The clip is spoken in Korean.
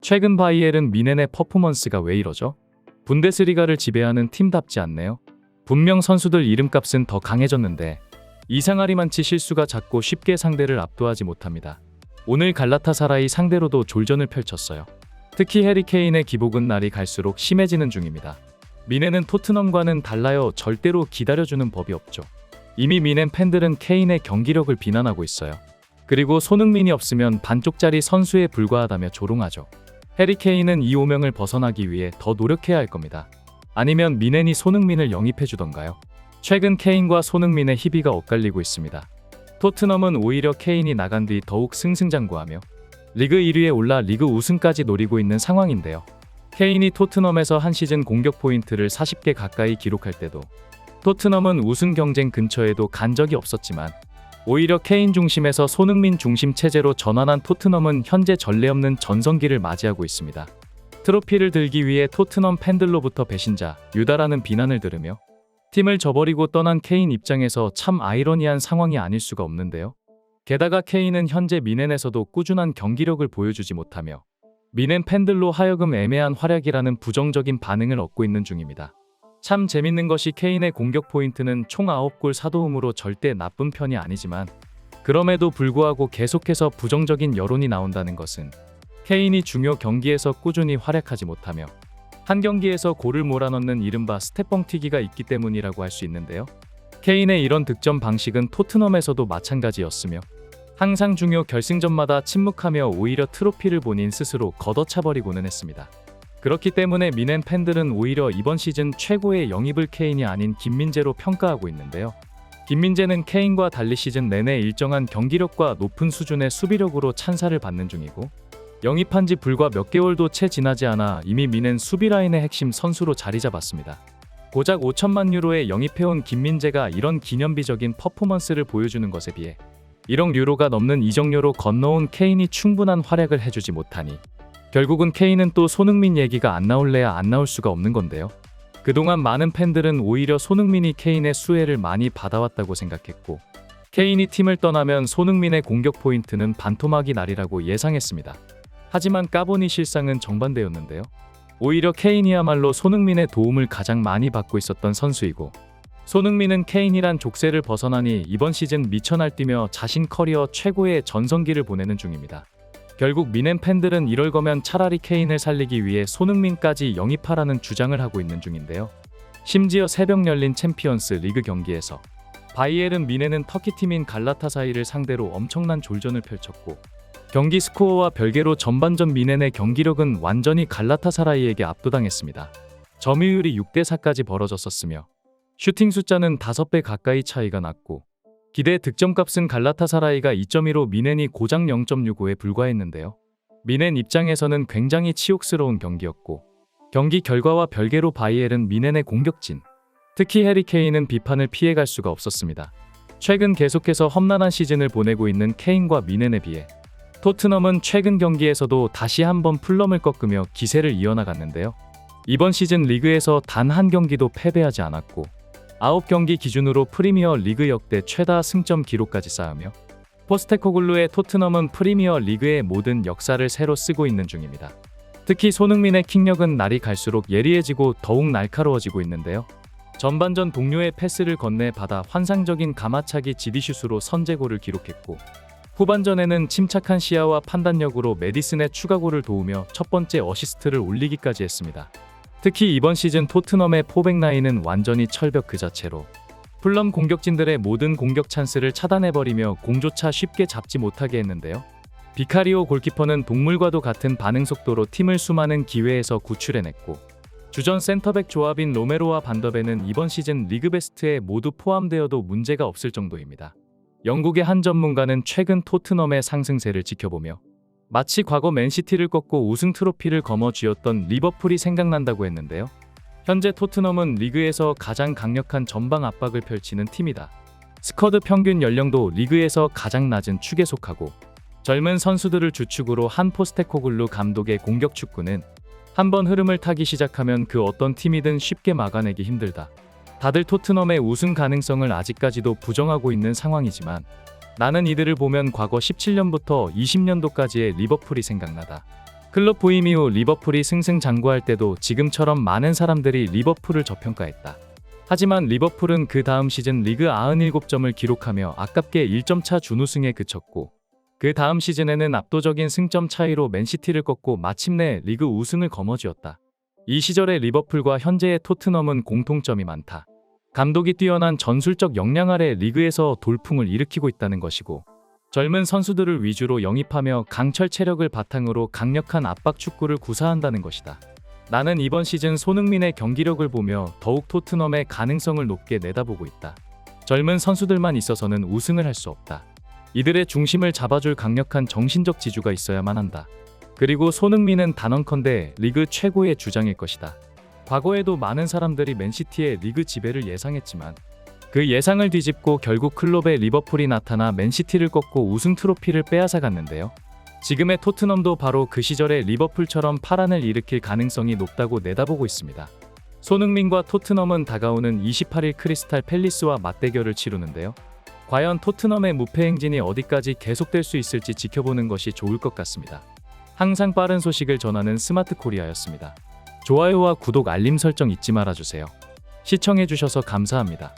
최근 바이에른 뮌헨의 퍼포먼스가 왜 이러죠? 분데스리가를 지배하는 팀답지 않네요. 분명 선수들 이름값은 더 강해졌는데 이상하리만치 실수가 잦고 쉽게 상대를 압도하지 못합니다. 오늘 갈라타사라이 상대로도 졸전을 펼쳤어요. 특히 해리 케인의 기복은 날이 갈수록 심해지는 중입니다. 뮌헨은 토트넘과는 달라요. 절대로 기다려주는 법이 없죠. 이미 뮌헨 팬들은 케인의 경기력을 비난하고 있어요. 그리고 손흥민이 없으면 반쪽짜리 선수에 불과하다며 조롱하죠. 해리 케인은 이 오명을 벗어나기 위해 더 노력해야 할 겁니다. 아니면 뮌헨이 손흥민을 영입해주던가요? 최근 케인과 손흥민의 희비가 엇갈리고 있습니다. 토트넘은 오히려 케인이 나간 뒤 더욱 승승장구하며 리그 1위에 올라 리그 우승까지 노리고 있는 상황인데요. 케인이 토트넘에서 한 시즌 공격 포인트를 40개 가까이 기록할 때도 토트넘은 우승 경쟁 근처에도 간 적이 없었지만 오히려 케인 중심에서 손흥민 중심 체제로 전환한 토트넘은 현재 전례 없는 전성기를 맞이하고 있습니다. 트로피를 들기 위해 토트넘 팬들로부터 배신자, 유다라는 비난을 들으며 팀을 저버리고 떠난 케인 입장에서 참 아이러니한 상황이 아닐 수가 없는데요. 게다가 케인은 현재 뮌헨에서도 꾸준한 경기력을 보여주지 못하며 뮌헨 팬들로 하여금 애매한 활약이라는 부정적인 반응을 얻고 있는 중입니다. 참 재밌는 것이 케인의 공격 포인트는 총 9골 4도움으로 절대 나쁜 편이 아니지만 그럼에도 불구하고 계속해서 부정적인 여론이 나온다는 것은 케인이 중요 경기에서 꾸준히 활약하지 못하며 한 경기에서 골을 몰아넣는 이른바 스텝뻥튀기가 있기 때문이라고 할 수 있는데요. 케인의 이런 득점 방식은 토트넘에서도 마찬가지였으며 항상 중요 결승전마다 침묵하며 오히려 트로피를 본인 스스로 걷어차버리고는 했습니다. 그렇기 때문에 뮌헨 팬들은 오히려 이번 시즌 최고의 영입을 케인이 아닌 김민재로 평가하고 있는데요. 김민재는 케인과 달리 시즌 내내 일정한 경기력과 높은 수준의 수비력으로 찬사를 받는 중이고 영입한 지 불과 몇 개월도 채 지나지 않아 이미 뮌헨 수비라인의 핵심 선수로 자리 잡았습니다. 고작 5천만 유로에 영입해온 김민재가 이런 기념비적인 퍼포먼스를 보여주는 것에 비해 1억 유로가 넘는 이적료로 건너온 케인이 충분한 활약을 해주지 못하니 결국은 케인은 또 손흥민 얘기가 안 나올래야 안 나올 수가 없는 건데요. 그동안 많은 팬들은 오히려 손흥민이 케인의 수혜를 많이 받아왔다고 생각했고 케인이 팀을 떠나면 손흥민의 공격 포인트는 반토막이 나리라고 예상했습니다. 하지만 까보니 실상은 정반대였는데요. 오히려 케인이야말로 손흥민의 도움을 가장 많이 받고 있었던 선수이고 손흥민은 케인이란 족쇄를 벗어나니 이번 시즌 미쳐 날뛰며 자신 커리어 최고의 전성기를 보내는 중입니다. 결국 뮌헨 팬들은 이럴 거면 차라리 케인을 살리기 위해 손흥민까지 영입하라는 주장을 하고 있는 중인데요. 심지어 새벽 열린 챔피언스 리그 경기에서 바이에른 뮌헨은 터키팀인 갈라타사이를 상대로 엄청난 졸전을 펼쳤고 경기 스코어와 별개로 전반전 뮌헨의 경기력은 완전히 갈라타사라이에게 압도당했습니다. 점유율이 6대4까지 벌어졌었으며 슈팅 숫자는 5배 가까이 차이가 났고 기대 득점값은 갈라타사라이가 2.15 뮌헨이 고작 0.65에 불과했는데요. 뮌헨 입장에서는 굉장히 치욕스러운 경기였고 경기 결과와 별개로 바이에른 뮌헨의 공격진, 특히 해리 케인은 비판을 피해갈 수가 없었습니다. 최근 계속해서 험난한 시즌을 보내고 있는 케인과 뮌헨에 비해 토트넘은 최근 경기에서도 다시 한번 플럼을 꺾으며 기세를 이어나갔는데요. 이번 시즌 리그에서 단 한 경기도 패배하지 않았고 9경기 기준으로 프리미어 리그 역대 최다 승점 기록까지 쌓으며 포스테코글루의 토트넘은 프리미어 리그의 모든 역사를 새로 쓰고 있는 중입니다. 특히 손흥민의 킥력은 날이 갈수록 예리해지고 더욱 날카로워지고 있는데요. 전반전 동료의 패스를 건네 받아 환상적인 가마차기 지디슛으로 선제골을 기록했고 후반전에는 침착한 시야와 판단력으로 메디슨의 추가골을 도우며 첫 번째 어시스트를 올리기까지 했습니다. 특히 이번 시즌 토트넘의 포백라인은 완전히 철벽 그 자체로 풀럼 공격진들의 모든 공격 찬스를 차단해버리며 공조차 쉽게 잡지 못하게 했는데요. 비카리오 골키퍼는 동물과도 같은 반응 속도로 팀을 수많은 기회에서 구출해냈고 주전 센터백 조합인 로메로와 반더벤은 이번 시즌 리그 베스트에 모두 포함되어도 문제가 없을 정도입니다. 영국의 한 전문가는 최근 토트넘의 상승세를 지켜보며 마치 과거 맨시티를 꺾고 우승 트로피를 거머쥐었던 리버풀이 생각난다고 했는데요. 현재 토트넘은 리그에서 가장 강력한 전방 압박을 펼치는 팀이다. 스쿼드 평균 연령도 리그에서 가장 낮은 축에 속하고 젊은 선수들을 주축으로 한 포스테코글루 감독의 공격 축구는 한번 흐름을 타기 시작하면 그 어떤 팀이든 쉽게 막아내기 힘들다. 다들 토트넘의 우승 가능성을 아직까지도 부정하고 있는 상황이지만 나는 이들을 보면 과거 17년부터 20년도까지의 리버풀이 생각나다. 클럽 부임 이후 리버풀이 승승장구할 때도 지금처럼 많은 사람들이 리버풀을 저평가했다. 하지만 리버풀은 그 다음 시즌 리그 97점을 기록하며 아깝게 1점 차 준우승에 그쳤고, 그 다음 시즌에는 압도적인 승점 차이로 맨시티를 꺾고 마침내 리그 우승을 거머쥐었다. 이 시절의 리버풀과 현재의 토트넘은 공통점이 많다. 감독이 뛰어난 전술적 역량 아래 리그에서 돌풍을 일으키고 있다는 것이고, 젊은 선수들을 위주로 영입하며 강철 체력을 바탕으로 강력한 압박 축구를 구사한다는 것이다. 나는 이번 시즌 손흥민의 경기력을 보며 더욱 토트넘의 가능성을 높게 내다보고 있다. 젊은 선수들만 있어서는 우승을 할 수 없다. 이들의 중심을 잡아줄 강력한 정신적 지주가 있어야만 한다. 그리고 손흥민은 단언컨대 리그 최고의 주장일 것이다. 과거에도 많은 사람들이 맨시티의 리그 지배를 예상했지만 그 예상을 뒤집고 결국 클럽의 리버풀이 나타나 맨시티를 꺾고 우승 트로피를 빼앗아갔는데요. 지금의 토트넘도 바로 그 시절의 리버풀처럼 파란을 일으킬 가능성이 높다고 내다보고 있습니다. 손흥민과 토트넘은 다가오는 28일 크리스탈 팰리스와 맞대결을 치르는데요. 과연 토트넘의 무패 행진이 어디까지 계속될 수 있을지 지켜보는 것이 좋을 것 같습니다. 항상 빠른 소식을 전하는 스마트 코리아였습니다. 좋아요와 구독 알림 설정 잊지 말아주세요. 시청해주셔서 감사합니다.